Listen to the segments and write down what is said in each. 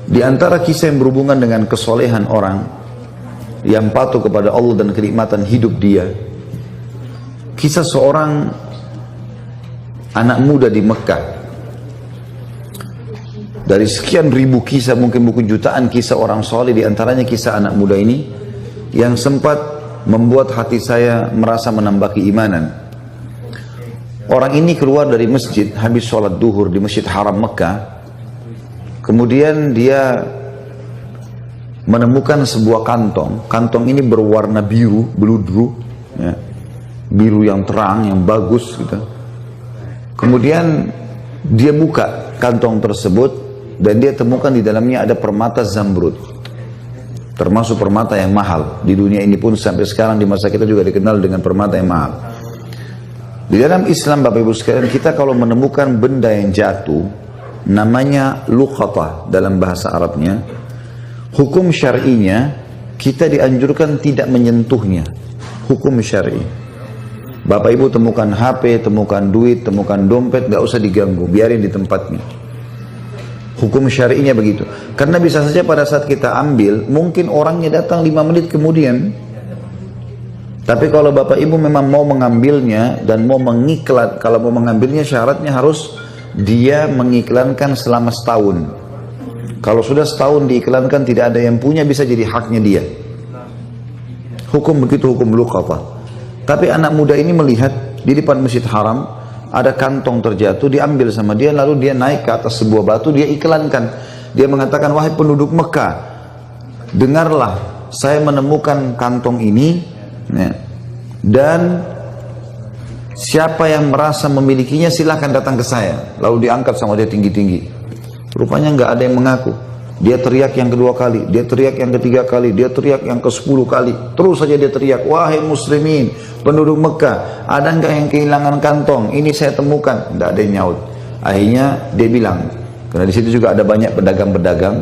Di antara kisah yang berhubungan dengan kesolehan orang yang patuh kepada Allah dan kenikmatan hidup dia, kisah seorang anak muda di Mekah. Dari sekian ribu kisah, mungkin buku jutaan kisah orang soleh, di antaranya kisah anak muda ini yang sempat membuat hati saya merasa menambah keimanan. Orang ini keluar dari masjid habis sholat duhur di Masjid Haram Mekah. Kemudian dia menemukan sebuah kantong. Kantong ini berwarna biru, beludru, ya. Biru yang terang, yang bagus gitu. Kemudian dia buka kantong tersebut dan dia temukan di dalamnya ada permata zamrud. Termasuk permata yang mahal. Di dunia ini pun sampai sekarang di masa kita juga dikenal dengan permata yang mahal. Di dalam Islam, Bapak Ibu sekalian, kita kalau menemukan benda yang jatuh, namanya luqatah dalam bahasa Arabnya. Hukum syar'inya, kita dianjurkan tidak menyentuhnya. Hukum syar'i. Bapak Ibu temukan HP, temukan duit, temukan dompet, gak usah diganggu, biarin di tempatnya. Hukum syar'inya begitu. Karena bisa saja pada saat kita ambil, mungkin orangnya datang 5 menit kemudian. Tapi kalau Bapak Ibu memang mau mengambilnya dan mau mengiklan, kalau mau mengambilnya syaratnya harus dia mengiklankan selama setahun. Kalau sudah setahun diiklankan tidak ada yang punya, bisa jadi haknya dia. Hukum begitu, hukum luqatah. Tapi anak muda ini melihat di depan Masjid Haram ada kantong terjatuh, diambil sama dia, lalu dia naik ke atas sebuah batu, dia iklankan. Dia mengatakan, wahai penduduk Mekah, dengarlah, saya menemukan kantong ini, ya, dan siapa yang merasa memilikinya silahkan datang ke saya. Lalu diangkat sama dia tinggi-tinggi. Rupanya nggak ada yang mengaku. Dia teriak yang kedua kali, dia teriak yang ketiga kali, dia teriak yang ke-10 kali. Terus saja dia teriak, wahai muslimin, penduduk Mekah, ada nggak yang kehilangan kantong? Ini saya temukan. Nggak ada yang nyaut. Akhirnya dia bilang, karena di situ juga ada banyak pedagang-pedagang,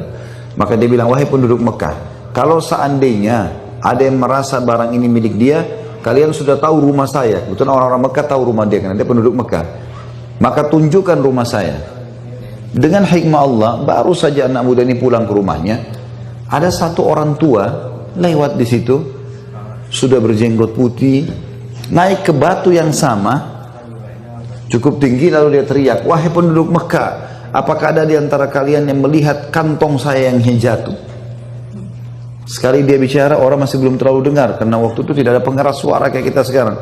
maka dia bilang, wahai penduduk Mekah, kalau seandainya ada yang merasa barang ini milik dia, kalian sudah tahu rumah saya. Betul, orang-orang Mekah tahu rumah dia, karena dia penduduk Mekah. Maka tunjukkan rumah saya. Dengan hikmah Allah, baru saja anak muda ini pulang ke rumahnya, ada satu orang tua lewat di situ, sudah berjenggot putih, naik ke batu yang sama, cukup tinggi, lalu dia teriak, wahai penduduk Mekah, apakah ada di antara kalian yang melihat kantong saya yang jatuh? Sekali dia bicara, orang masih belum terlalu dengar, karena waktu itu tidak ada pengeras suara kayak kita sekarang.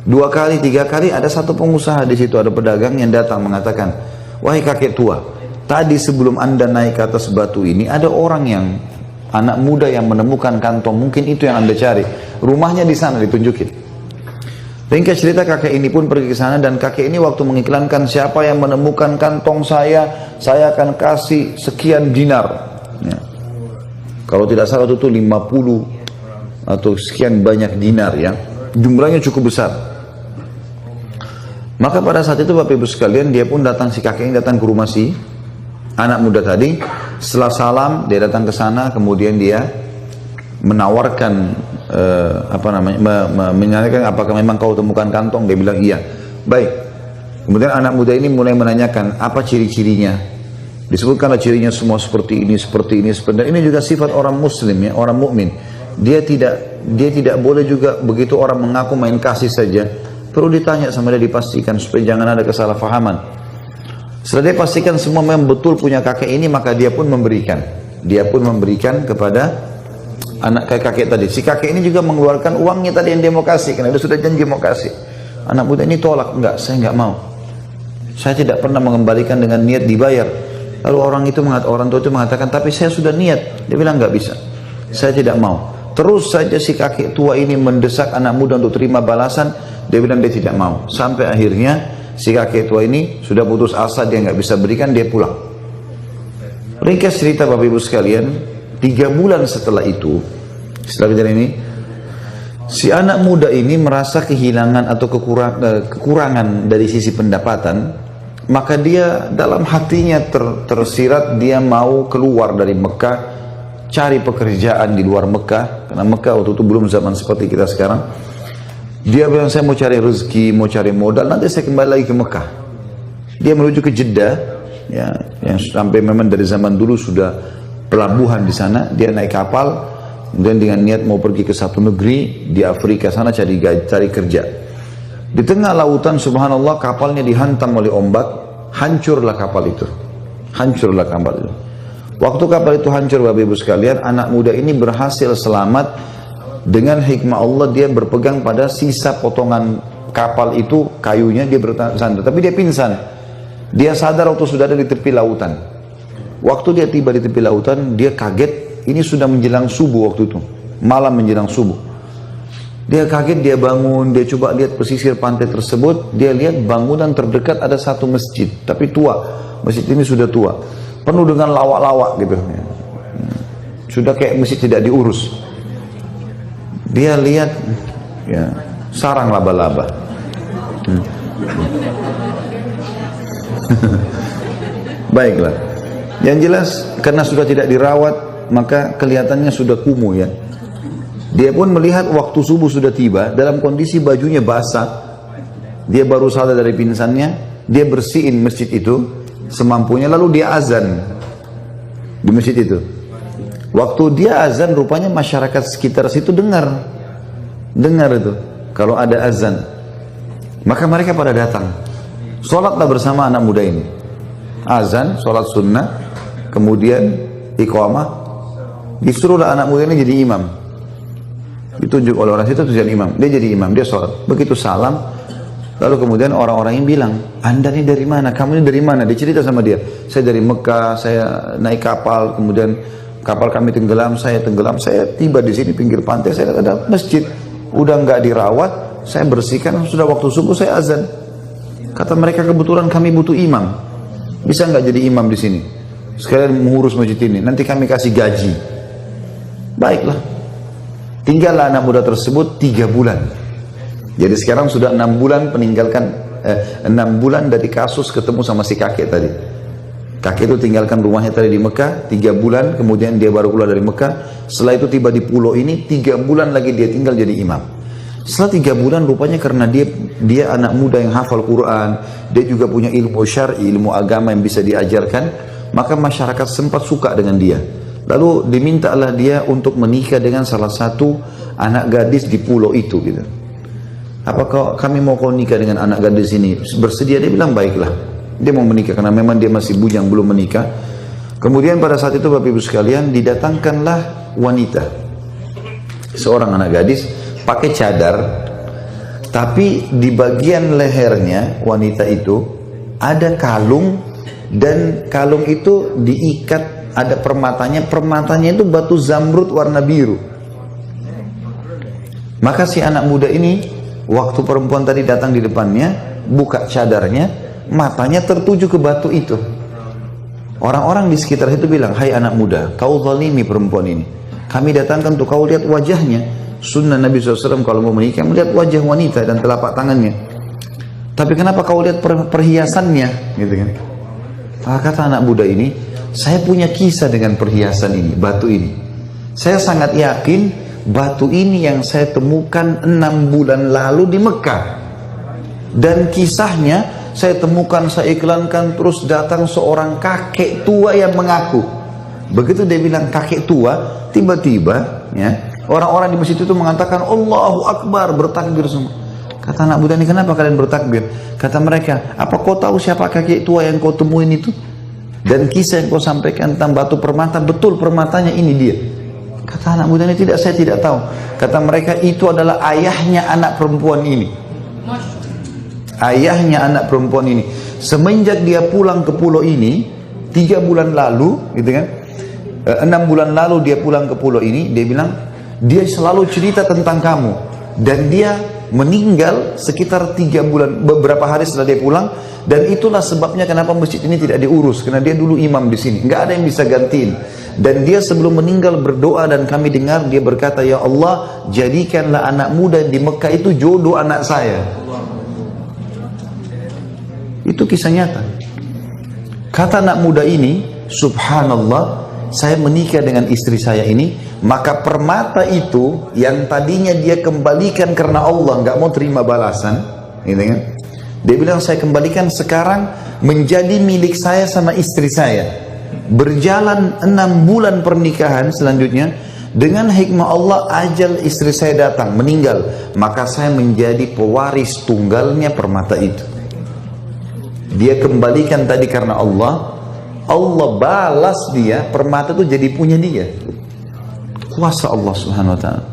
2 kali, 3 kali, ada satu pengusaha di situ, ada pedagang yang datang mengatakan, wahai kakek tua, tadi sebelum anda naik ke atas batu ini, ada orang yang, anak muda yang menemukan kantong, mungkin itu yang anda cari. Rumahnya di sana, ditunjukin. Ringkas cerita, kakek ini pun pergi ke sana, dan kakek ini waktu mengiklankan, siapa yang menemukan kantong saya akan kasih sekian dinar. Ya. Kalau tidak salah itu 50 atau sekian banyak dinar, ya. Jumlahnya cukup besar. Maka pada saat itu Bapak Ibu sekalian, dia pun datang, si kakek ini datang ke rumah si anak muda tadi. Setelah salam, dia datang ke sana, kemudian dia menawarkan menanyakan apakah memang kau temukan kantong. Dia bilang iya. Baik. Kemudian anak muda ini mulai menanyakan apa ciri-cirinya. Disebutkanlah cirinya semua seperti ini, seperti ini, seperti ini. Ini juga sifat orang muslim, ya, orang mukmin. Dia tidak boleh juga begitu orang mengaku main kasih saja. Perlu ditanya sama dia, dipastikan supaya jangan ada kesalahpahaman. Setelah dia pastikan semua memang betul punya kakek ini, maka dia pun memberikan. Dia pun memberikan kepada anak kakek tadi. Si kakek ini juga mengeluarkan uangnya tadi yang dia mau kasih, karena dia sudah janji mau kasih. Anak muda ini tolak, enggak, saya enggak mau. Saya tidak pernah mengembalikan dengan niat dibayar. Lalu orang tua itu mengatakan, tapi saya sudah niat. Dia bilang enggak bisa, saya tidak mau. Terus saja si kakek tua ini mendesak anak muda untuk terima balasan. Dia bilang dia tidak mau. Sampai akhirnya si kakek tua ini sudah putus asa, dia nggak bisa berikan, dia pulang. Ringkas cerita Bapak Ibu sekalian, 3 bulan setelah itu, setelah kejadian ini, si anak muda ini merasa kehilangan atau kekurangan dari sisi pendapatan. Maka dia dalam hatinya tersirat, dia mau keluar dari Mekah, cari pekerjaan di luar Mekah, karena Mekah waktu itu belum zaman seperti kita sekarang. Dia bilang, saya mau cari rezeki, mau cari modal, nanti saya kembali lagi ke Mekah. Dia menuju ke Jeddah, ya, yang sampai memang dari zaman dulu sudah pelabuhan di sana. Dia naik kapal, kemudian dengan niat mau pergi ke satu negeri di Afrika sana cari kerja. Di tengah lautan, subhanallah, kapalnya dihantam oleh ombak, hancurlah kapal itu. Hancurlah kapal itu. Waktu kapal itu hancur, Bapak Ibu sekalian, anak muda ini berhasil selamat. Dengan hikmah Allah dia berpegang pada sisa potongan kapal itu, kayunya, dia bersandar. Tapi dia pingsan. Dia sadar waktu sudah ada di tepi lautan. Waktu dia tiba di tepi lautan, dia kaget. Ini sudah menjelang subuh waktu itu. Malam menjelang subuh. Dia kaget, dia bangun, dia coba lihat pesisir pantai tersebut. Dia lihat bangunan terdekat ada satu masjid. Tapi tua. Masjid ini sudah tua. Penuh dengan lawak-lawak gitu. Sudah kayak masjid tidak diurus. Dia lihat ya, sarang laba-laba. Baiklah. Yang jelas karena sudah tidak dirawat, maka kelihatannya sudah kumuh ya. Dia pun melihat waktu subuh sudah tiba dalam kondisi bajunya basah. Dia baru sadar dari pingsannya, dia bersihin masjid itu semampunya, lalu dia azan di masjid itu. Waktu dia azan, rupanya masyarakat sekitar situ dengar itu kalau ada azan, maka mereka pada datang. Sholatlah bersama anak muda ini. Azan, sholat sunnah, kemudian iqamah, disuruhlah anak muda ini jadi imam. Ditunjuk oleh orang situ jadi imam. Dia jadi imam, dia sholat. Begitu salam, lalu kemudian orang-orang yang bilang, Anda ini dari mana? Kamu ini dari mana? Dia cerita sama dia. Saya dari Mekah, saya naik kapal, kemudian kapal kami tenggelam, saya tiba di sini pinggir pantai, saya lihat ada masjid, udah nggak dirawat, saya bersihkan, sudah waktu subuh saya azan. Kata mereka, kebetulan kami butuh imam, bisa nggak jadi imam di sini? Sekalian mengurus masjid ini, nanti kami kasih gaji. Baiklah. Tinggallah anak muda tersebut 3 bulan. Jadi sekarang sudah 6 bulan peninggalkan 6 bulan dari kasus ketemu sama si kakek tadi. Kakek itu tinggalkan rumahnya tadi di Mekah 3 bulan, kemudian dia baru keluar dari Mekah. Setelah itu tiba di pulau ini, 3 bulan lagi dia tinggal jadi imam. Setelah 3 bulan, rupanya karena dia anak muda yang hafal Quran, dia juga punya ilmu syar'i, ilmu agama yang bisa diajarkan, maka masyarakat sempat suka dengan dia. Lalu dimintalah dia untuk menikah dengan salah satu anak gadis di pulau itu gitu. Apakah kami mau kau nikah dengan anak gadis ini? Bersedia? Dia bilang baiklah. Dia mau menikah karena memang dia masih bujang belum menikah. Kemudian pada saat itu Bapak Ibu sekalian, didatangkanlah wanita, seorang anak gadis pakai cadar, tapi di bagian lehernya wanita itu ada kalung, dan kalung itu diikat, ada permatanya itu batu zamrud warna biru. Maka si anak muda ini, waktu perempuan tadi datang di depannya, buka cadarnya, matanya tertuju ke batu itu. Orang-orang di sekitar itu bilang, hai anak muda, kau zalimi perempuan ini. Kami datangkan untuk kau lihat wajahnya. Sunnah Nabi SAW kalau mau menikah, melihat wajah wanita dan telapak tangannya. Tapi kenapa kau lihat perhiasannya? Gitu kan. Kata anak muda ini, saya punya kisah dengan perhiasan ini, batu ini. Saya sangat yakin batu ini yang saya temukan 6 bulan lalu di Mekah. Dan kisahnya saya temukan, saya iklankan, terus datang seorang kakek tua yang mengaku. Begitu dia bilang kakek tua, tiba-tiba ya, orang-orang di masjid itu mengatakan Allahu Akbar, bertakbir semua. Kata anak muda ini, kenapa kalian bertakbir? Kata mereka, apa kau tahu siapa kakek tua yang kau temuin itu? Dan kisah yang kau sampaikan tentang batu permata, betul permatanya ini dia. Kata anak muda ini, tidak, saya tidak tahu. Kata mereka, itu adalah ayahnya anak perempuan ini. Ayahnya anak perempuan ini. Semenjak dia pulang ke pulau ini 3 bulan lalu, gitu kan, 6 bulan lalu dia pulang ke pulau ini, dia bilang dia selalu cerita tentang kamu, dan dia meninggal sekitar 3 bulan, beberapa hari setelah dia pulang. Dan itulah sebabnya kenapa masjid ini tidak diurus, karena dia dulu imam di sini, nggak ada yang bisa gantiin. Dan dia sebelum meninggal berdoa, dan kami dengar dia berkata, ya Allah, jadikanlah anak muda di Mekah itu jodoh anak saya. Itu kisah nyata. Kata anak muda ini, subhanallah, saya menikah dengan istri saya ini, maka permata itu yang tadinya dia kembalikan karena Allah nggak mau terima balasan, gitu kan? Dia bilang saya kembalikan, sekarang menjadi milik saya sama istri saya. Berjalan 6 bulan pernikahan selanjutnya, dengan hikmah Allah ajal istri saya datang, meninggal. Maka saya menjadi pewaris tunggalnya permata itu. Dia kembalikan tadi karena Allah balas dia, permata itu jadi punya dia. Kuasa Allah Subhanahu wa ta'ala.